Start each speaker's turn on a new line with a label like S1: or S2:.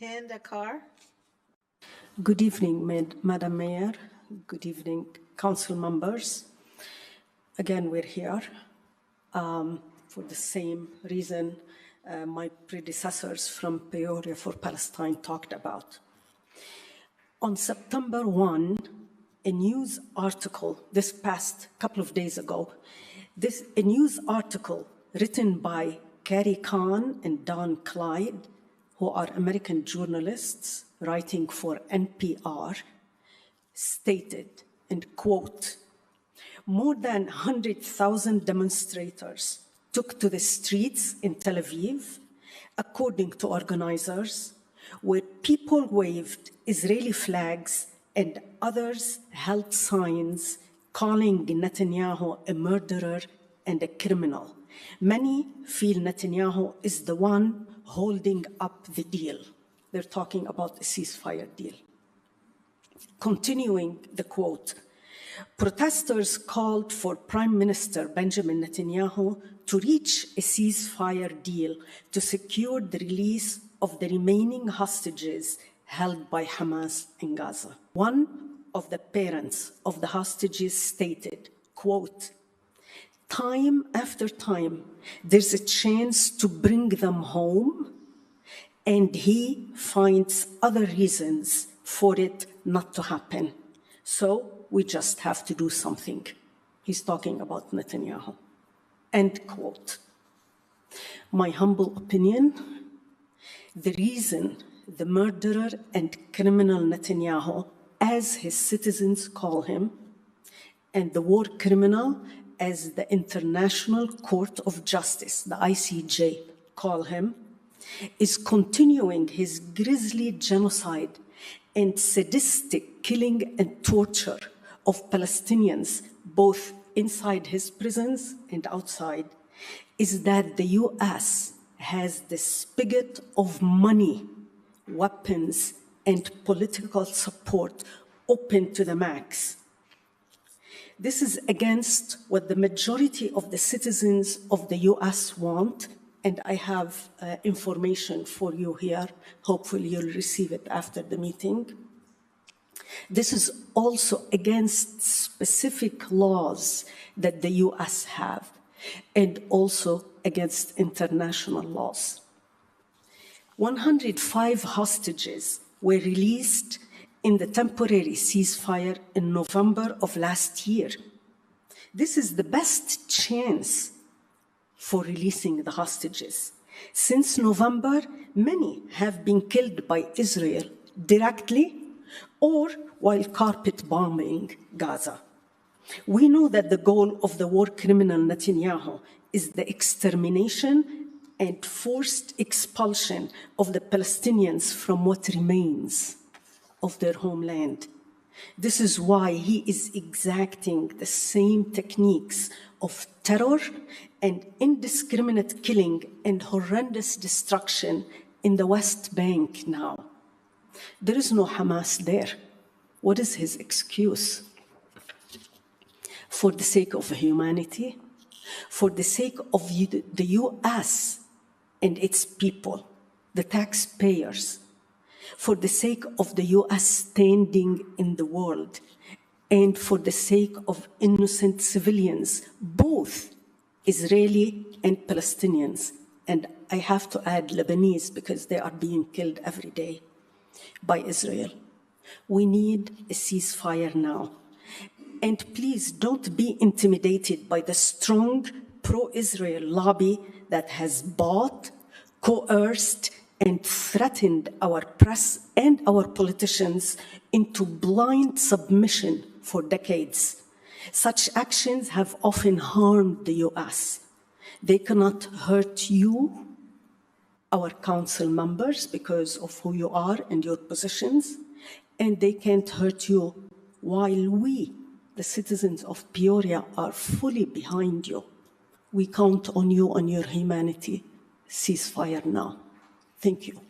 S1: Hand a car.
S2: Good evening, Madam Mayor. Good evening, council members. Again, we're here for the same reason my predecessors from Peoria for Palestine talked about. On September 1, a news article, this past couple of days ago, a news article written by Carrie Kahn and Don Clyde, who are American journalists writing for NPR, stated, and quote, "More than 100,000 demonstrators took to the streets in Tel Aviv, according to organizers, where people waved Israeli flags and others held signs calling Netanyahu a murderer and a criminal. Many feel Netanyahu is the one holding up the deal." They're talking about a ceasefire deal. Continuing the quote, "Protesters called for Prime Minister Benjamin Netanyahu to reach a ceasefire deal to secure the release of the remaining hostages held by Hamas in Gaza." One of the parents of the hostages stated, quote, "Time after time, there's a chance to bring them home, and he finds other reasons for it not to happen. So we just have to do something." He's talking about Netanyahu. End quote. My humble opinion, the reason the murderer and criminal Netanyahu, as his citizens call him, and the war criminal, as the International Court of Justice, the ICJ, call him, is continuing his grisly genocide and sadistic killing and torture of Palestinians, both inside his prisons and outside, is that the US has the spigot of money, weapons, and political support open to the max. This is against what the majority of the citizens of the US want, and I have information for you here. Hopefully you'll receive it after the meeting. This is also against specific laws that the US have, and also against international laws. 105 hostages were released in the temporary ceasefire in November of last year. This is the best chance for releasing the hostages. Since November, many have been killed by Israel directly or while carpet bombing Gaza. We know that the goal of the war criminal Netanyahu is the extermination and forced expulsion of the Palestinians from what remains of their homeland. This is why he is exacting the same techniques of terror and indiscriminate killing and horrendous destruction in the West Bank now. There is no Hamas there. What is his excuse? For the sake of humanity, for the sake of the US and its people, the taxpayers, for the sake of the US standing in the world, and for the sake of innocent civilians, both Israeli and Palestinians, and I have to add Lebanese because they are being killed every day by Israel. We need a ceasefire now. And please don't be intimidated by the strong pro-Israel lobby that has bought, coerced, and threatened our press and our politicians into blind submission for decades. Such actions have often harmed the US. They cannot hurt you, our council members, because of who you are and your positions, and they can't hurt you while we, the citizens of Peoria, are fully behind you. We count on you, on your humanity. Ceasefire now. Thank you.